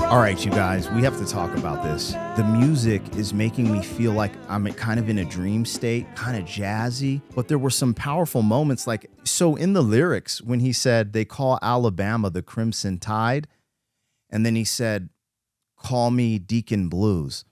All right, you guys, we have to talk about this. The music is making me feel like I'm kind of in a dream state, kind of jazzy, but there were some powerful moments. So in the lyrics, when he said they call Alabama the Crimson Tide, and then he said, call me Deacon Blues.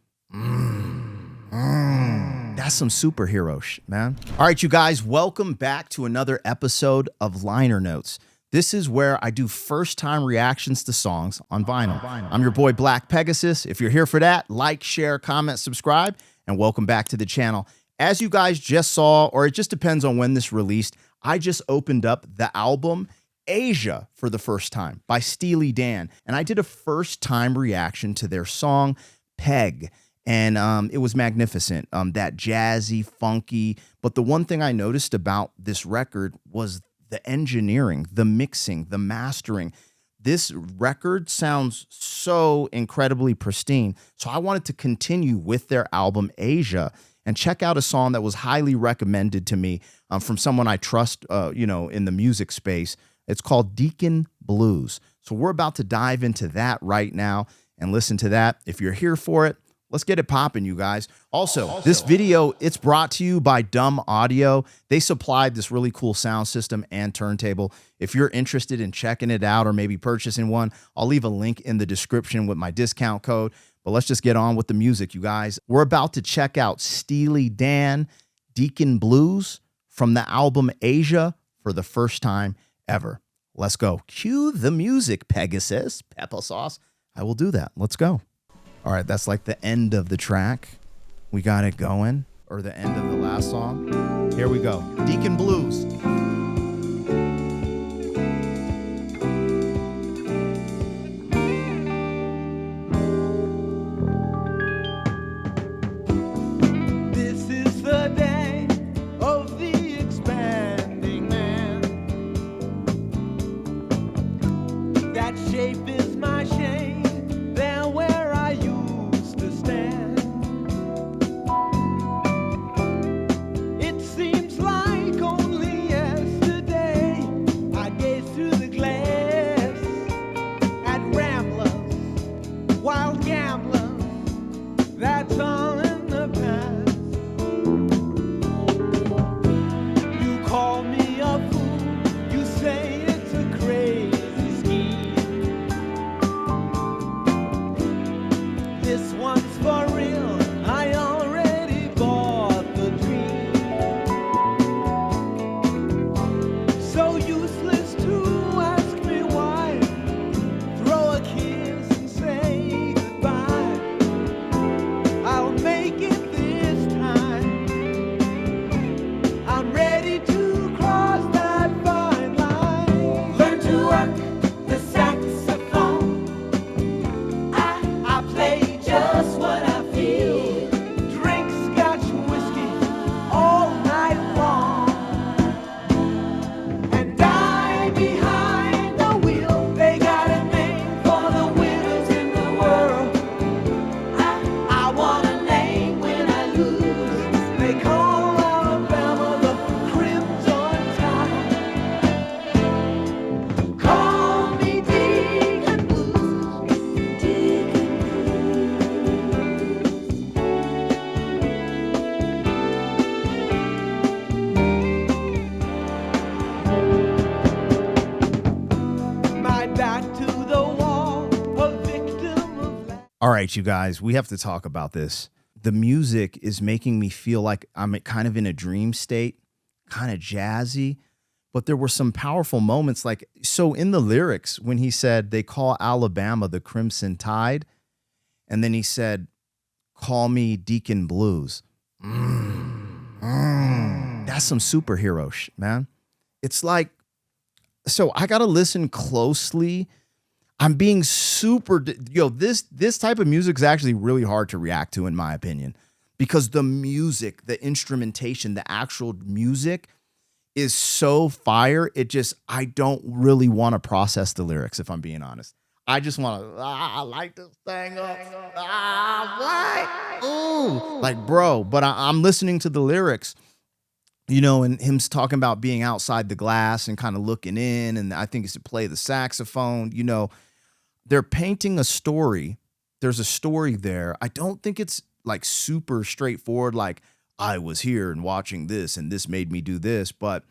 That's some superhero shit, man. All right, you guys, welcome back to another episode of Liner Notes. This is where I do first-time reactions to songs on vinyl. I'm your boy, Black Pegasus. If you're here for that, like, share, comment, subscribe, and welcome back to the channel. As you guys just saw, or it just depends on when this released, I just opened up the album Asia for the first time by STEELY, and I did a first-time reaction to their song, Peg. And it was magnificent, that jazzy, funky. But the one thing I noticed about this record was the engineering, the mixing, the mastering. This record sounds so incredibly pristine. So I wanted to continue with their album Asia and check out a song that was highly recommended to me from someone I trust, in the music space. It's called Deacon Blues. So we're about to dive into that right now and listen to that. If you're here for it, let's get it popping, you guys. Also, this video, it's brought to you by Dumb Audio. They supplied this really cool sound system and turntable. If you're interested in checking it out or maybe purchasing one, I'll leave a link in the description with my discount code. But let's just get on with the music, you guys. We're about to check out Steely Dan, Deacon Blues from the album Asia for the first time ever. Let's go. Cue the music, Pegasus. Pepper sauce. I will do that. Let's go. All right, that's like the end of the track. We got it going, or the end of the last song. Here we go. Deacon Blues. This is the day of the expanding man. That shape is my shame. There where I used to stand. It seems like only yesterday I gazed through the glass at ramblers, wild gamblers. That's all in the past. You call me a fool. You say it's a crazy scheme. This one's for real. I already bought the dream. So useless to ask me why. Throw a kiss and say goodbye. I'll make it this time. I'm ready to cross that fine line. Learn to work the saxophone. I play just what I feel. Drink scotch whiskey all night long. And die behind the wheel. They got a name for the winners in the world. I want a name when I lose. They call Alabama the Crimson Tide. Call me Deacon Blues. Deacon My back to the wall, a victim of life. All right, you guys, we have to talk about this. The music is making me feel like I'm kind of in a dream state, kind of jazzy, but there were some powerful moments. So in the lyrics, when he said they call Alabama the Crimson Tide, and then he said, call me Deacon Blues. That's some superhero shit, man. It's like, so I got to listen closely. I'm being super, this type of music is actually really hard to react to, in my opinion, because the music, the instrumentation, the actual music is so fire. I don't really want to process the lyrics, if I'm being honest. I just want to, I like this thing up. What? Ooh. Like, bro, but I'm listening to the lyrics, you know, and him talking about being outside the glass and kind of looking in. And I think it's to play the saxophone, you know. they're painting a story. There's a story there. I don't think it's like super straightforward, like I was here and watching this and this made me do this. But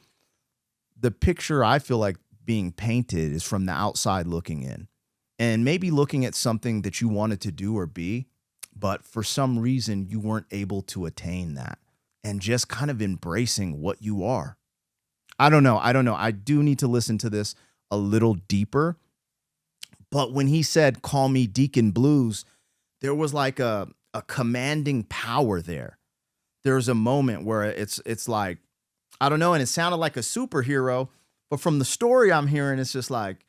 the picture I feel like being painted is from the outside looking in, and maybe looking at something that you wanted to do or be, but for some reason you weren't able to attain that, and just kind of embracing what you are. I don't know. I do need to listen to this a little deeper. But when he said, call me Deacon Blues, there was like a commanding power there. There's a moment where it's like, I don't know, and it sounded like a superhero, but from the story I'm hearing, it's just like,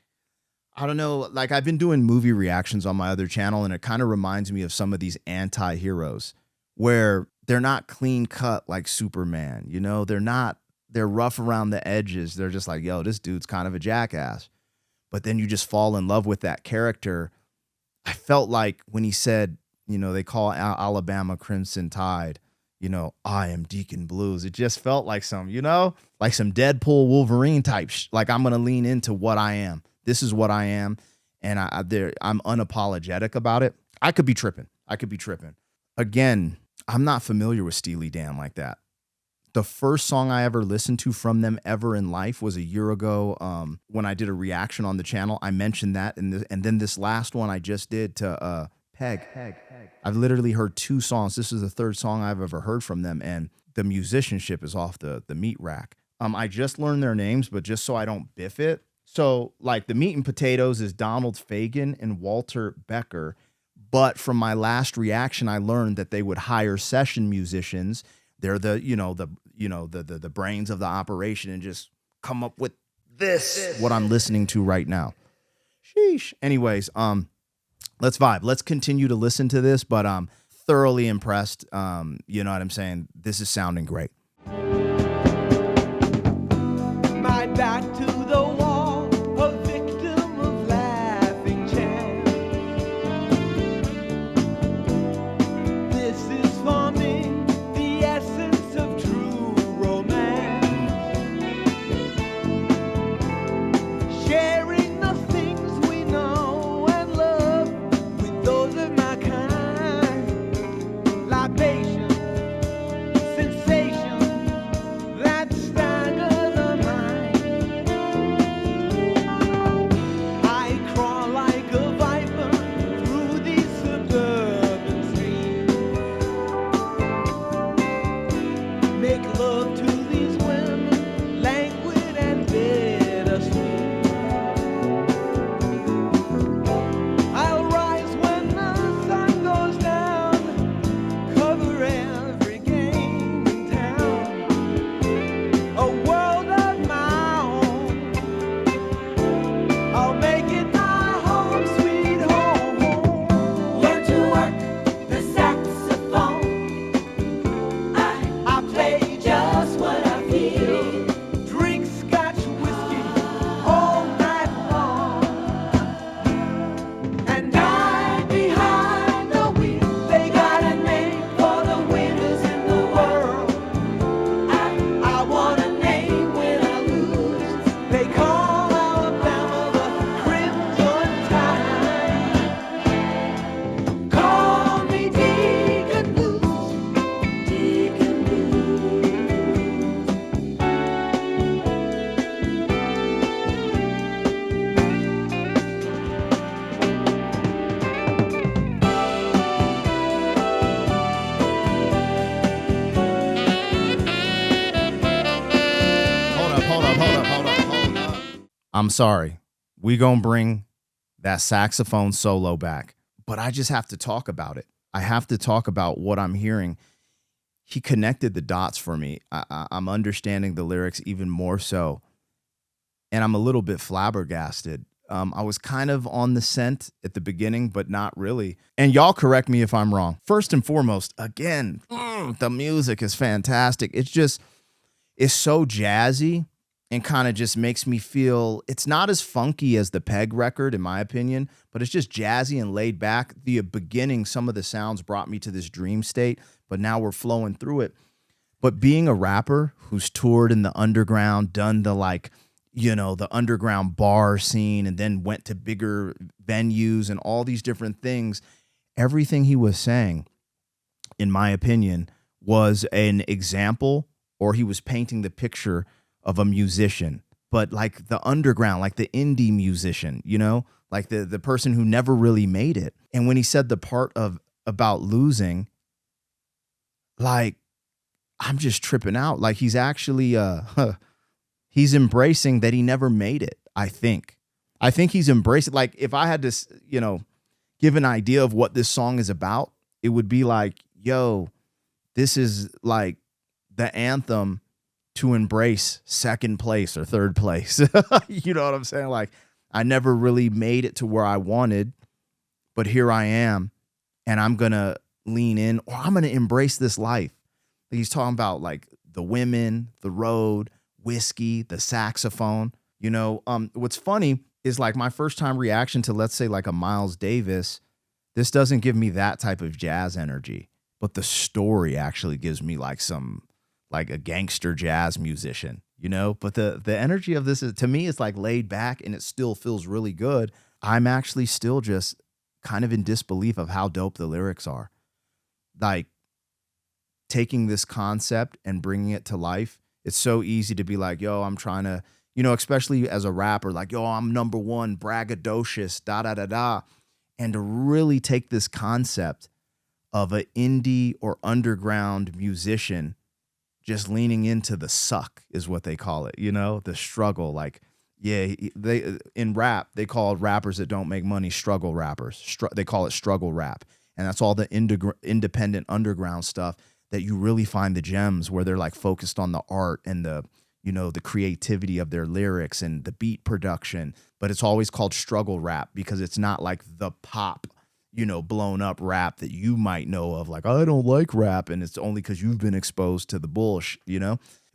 I don't know, like I've been doing movie reactions on my other channel, and it kind of reminds me of some of these anti-heroes where they're not clean cut like Superman, you know, they're rough around the edges. They're just like, yo, this dude's kind of a jackass. But then you just fall in love with that character. I felt like when he said, you know, they call Alabama Crimson Tide, you know, I am Deacon Blues. It just felt like some, you know, like some Deadpool Wolverine type. Like I'm going to lean into what I am. This is what I am. And I'm unapologetic about it. I could be tripping. Again, I'm not familiar with Steely Dan like that. The first song I ever listened to from them ever in life was a year ago when I did a reaction on the channel. I mentioned that, and then this last one I just did to Peg. I've literally heard 2 songs. This is the 3rd song I've ever heard from them, and the musicianship is off the meat rack. I just learned their names, but just so I don't biff it. So, like, the meat and potatoes is Donald Fagen and Walter Becker. But from my last reaction, I learned that they would hire session musicians. They're the brains of the operation, and just come up with this, what I'm listening to right now. Sheesh. Anyways, let's vibe. Let's continue to listen to this, but I'm thoroughly impressed. You know what I'm saying? This is sounding great. My back to the wall, a victim of laughing chance. This is for me, the essence of true romance. Sharing the things we know and love with those of my kind. Libation, sensation, that stagger the mind. I crawl like a viper through these suburban streets. Make love to these women, languid and bittersweet. I'll rise when the sun goes down, cover every game in town. A world of my own, I'll make it my home, sweet home. Learn to work the saxophone. I play just what I feel. Drink Scotch whiskey all night long, and die behind the wheel. They got a name for the winners in the world. I want a name when I lose. They call Alabama the Crimson Tide. Call me Deacon Blues, Deacon Blues. Hold up. I'm sorry. We gonna bring that saxophone solo back, but I just have to talk about it. I have to talk about what I'm hearing. He connected the dots for me. I'm understanding the lyrics even more so, and I'm a little bit flabbergasted. I was kind of on the scent at the beginning, but not really. And y'all correct me if I'm wrong. First and foremost, again, the music is fantastic. It's so jazzy and kind of just makes me feel, it's not as funky as the Peg record, in my opinion, but it's just jazzy and laid back. The beginning, some of the sounds brought me to this dream state, but now we're flowing through it. But being a rapper who's toured in the underground, done the like, the underground bar scene and then went to bigger venues and all these different things. Everything he was saying, in my opinion, was an example, or he was painting the picture of a musician, but like the underground, like the indie musician, like the person who never really made it. And when he said the part about losing, like, I'm just tripping out. Like, he's actually he's embracing that he never made it. I think he's embracing. Like, if I had to, give an idea of what this song is about, it would be like, yo, this is like the anthem to embrace second place or third place. You know what I'm saying? Like, I never really made it to where I wanted, but here I am, and I'm going to lean in, or I'm going to embrace this life. He's talking about like the women, the road, whiskey, the saxophone. What's funny is like my first time reaction to, let's say, like a Miles Davis, this doesn't give me that type of jazz energy, but the story actually gives me like a gangster jazz musician, but the energy of this is, to me, it's like laid back and it still feels really good. I'm actually still just kind of in disbelief of how dope the lyrics are. Like, taking this concept and bringing it to life. It's so easy to be like, yo, I'm trying to, especially as a rapper, like, yo, I'm number one, braggadocious, da da da da. And to really take this concept of an indie or underground musician just leaning into the suck is what they call it, the struggle. Like, yeah, they in rap, they call rappers that don't make money struggle rappers. They call it struggle rap. And that's all the independent underground stuff that you really find the gems, where they're like focused on the art and the creativity of their lyrics and the beat production. But it's always called struggle rap because it's not like the pop, blown up rap that you might know of. Like, I don't like rap, and it's only because you've been exposed to the bullshit,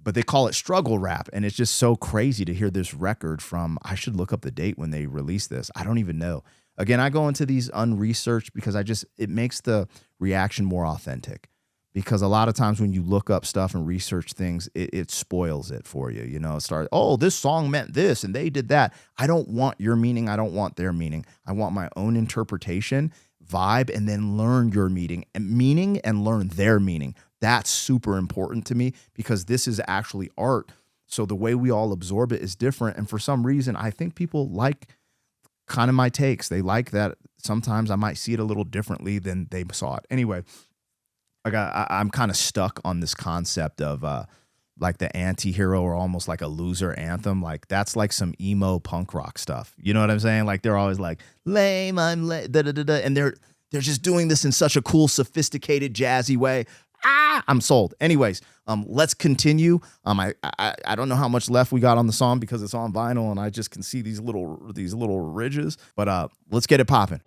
But they call it struggle rap, and it's just so crazy to hear this record from. I should look up the date when they released this. I don't even know. Again, I go into these unresearched because it makes the reaction more authentic. Because a lot of times when you look up stuff and research things, it spoils it for you. It starts, oh, this song meant this and they did that. I don't want your meaning. I don't want their meaning. I want my own interpretation, vibe, and then learn your meaning and learn their meaning. That's super important to me because this is actually art. So the way we all absorb it is different. And for some reason, I think people like kind of my takes. They like that sometimes I might see it a little differently than they saw it. Anyway, I'm kind of stuck on this concept of like the anti-hero or almost like a loser anthem. Like, that's like some emo punk rock stuff. You know what I'm saying? Like, they're always like, lame, I'm lame, da da da da. And they're just doing this in such a cool, sophisticated, jazzy way. I'm sold. Anyways, let's continue. I don't know how much left we got on the song because it's on vinyl and I just can see these little ridges. But let's get it popping.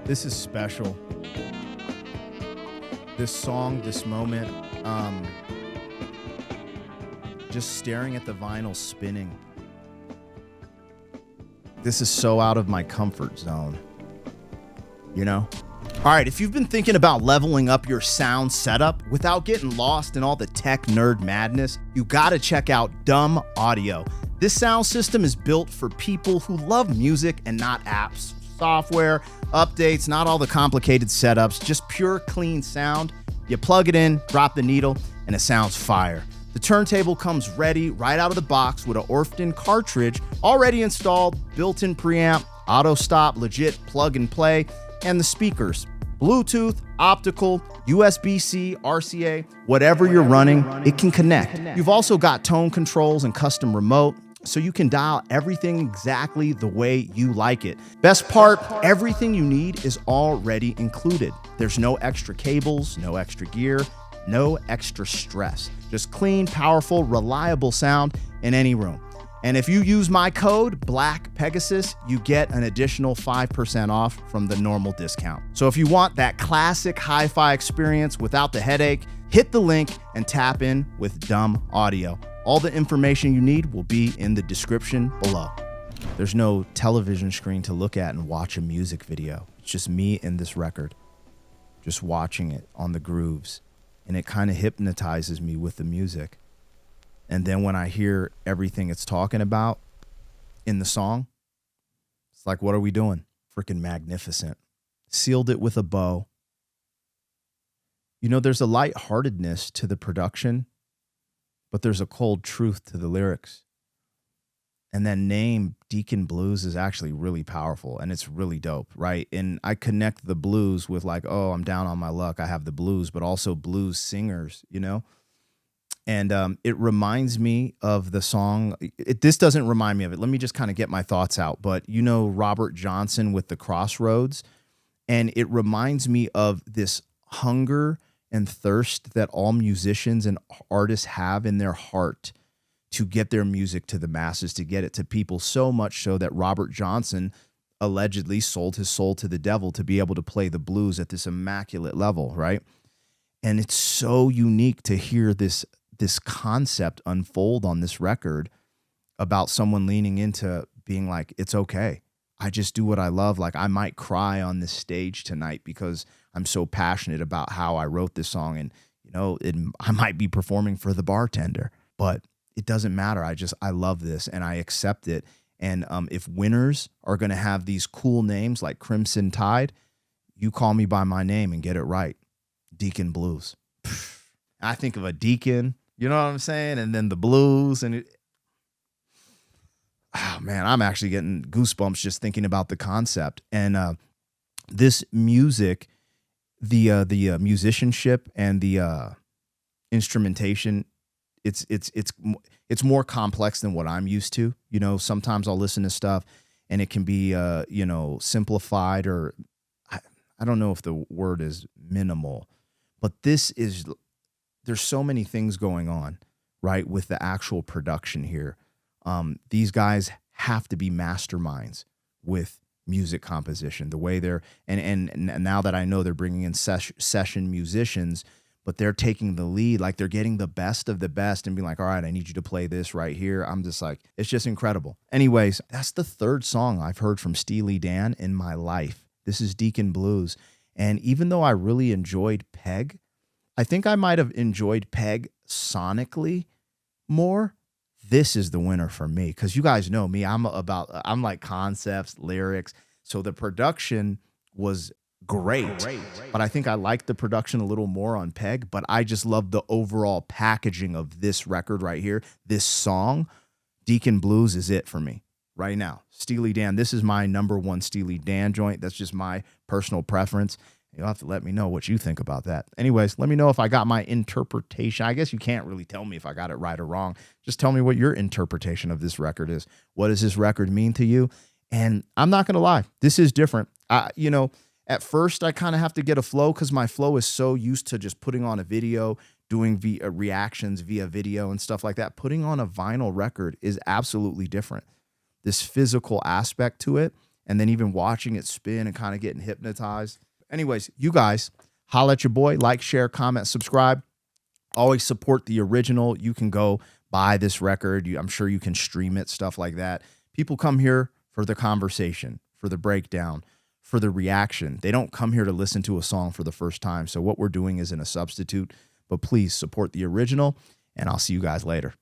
This is special. This song, this moment, just staring at the vinyl spinning. This is so out of my comfort zone, you know? All right, if you've been thinking about leveling up your sound setup without getting lost in all the tech nerd madness, you gotta check out Dumb Audio. This sound system is built for people who love music and not apps, software, updates, not all the complicated setups, just pure clean sound. You plug it in, drop the needle, and it sounds fire. The turntable comes ready right out of the box with an Orphan cartridge already installed, built-in preamp, auto stop, legit plug and play, and the speakers. Bluetooth, optical, USB-C, RCA, whatever you're running, it can connect. You've also got tone controls and custom remote, so you can dial everything exactly the way you like it. Best part, everything you need is already included. There's no extra cables, no extra gear, no extra stress. Just clean, powerful, reliable sound in any room. And if you use my code, Black Pegasus, you get an additional 5% off from the normal discount. So if you want that classic hi-fi experience without the headache, hit the link and tap in with Dumb Audio. All the information you need will be in the description below. There's no television screen to look at and watch a music video. It's just me and this record, just watching it on the grooves. And it kind of hypnotizes me with the music. And then when I hear everything it's talking about in the song, it's like, what are we doing? Freaking magnificent. Sealed it with a bow. You know, there's a lightheartedness to the production, but there's a cold truth to the lyrics. And that name, Deacon Blues, is actually really powerful, and it's really dope, right? And I connect the blues with like, oh, I'm down on my luck, I have the blues, but also blues singers, you know? And it reminds me of the song. This doesn't remind me of it. Let me just kind of get my thoughts out. But you know Robert Johnson with The Crossroads? And it reminds me of this hunger and thirst that all musicians and artists have in their heart to get their music to the masses, to get it to people, so much so that Robert Johnson allegedly sold his soul to the devil to be able to play the blues at this immaculate level, right? And it's so unique to hear this concept unfold on this record about someone leaning into being like, it's okay. I just do what I love. Like, I might cry on this stage tonight because I'm so passionate about how I wrote this song. And, you know, I might be performing for the bartender, but it doesn't matter. I love this and I accept it. And if winners are going to have these cool names like Crimson Tide, you call me by my name and get it right. Deacon Blues. I think of a deacon, you know what I'm saying? And then the blues and oh man, I'm actually getting goosebumps just thinking about the concept. And this music, the musicianship and the instrumentation, it's more complex than what I'm used to. You know, sometimes I'll listen to stuff and it can be you know, simplified, or I don't know if the word is minimal, but there's so many things going on, right, with the actual production here. These guys have to be masterminds with music composition, the way they're, and now that I know they're bringing in session musicians, but they're taking the lead, like they're getting the best of the best and being like, all right, I need you to play this right here. I'm just like, it's just incredible. Anyways, that's the third song I've heard from Steely Dan in my life. This is Deacon Blues. And even though I really enjoyed Peg, I think I might have enjoyed Peg sonically more. This is the winner for me, because you guys know me. I'm like concepts, lyrics. So the production was great, but I think I liked the production a little more on Peg, but I just love the overall packaging of this record right here. This song, Deacon Blues, is it for me right now. Steely Dan, this is my number one Steely Dan joint. That's just my personal preference. You'll have to let me know what you think about that. Anyways, let me know if I got my interpretation. I guess you can't really tell me if I got it right or wrong. Just tell me what your interpretation of this record is. What does this record mean to you? And I'm not going to lie, this is different. You know, at first I kind of have to get a flow because my flow is so used to just putting on a video, doing reactions via video and stuff like that. Putting on a vinyl record is absolutely different. This physical aspect to it and then even watching it spin and kind of getting hypnotized. Anyways, you guys, holla at your boy, like, share, comment, subscribe. Always support the original. You can go buy this record. I'm sure you can stream it, stuff like that. People come here for the conversation, for the breakdown, for the reaction. They don't come here to listen to a song for the first time. So what we're doing isn't a substitute, but please support the original, and I'll see you guys later.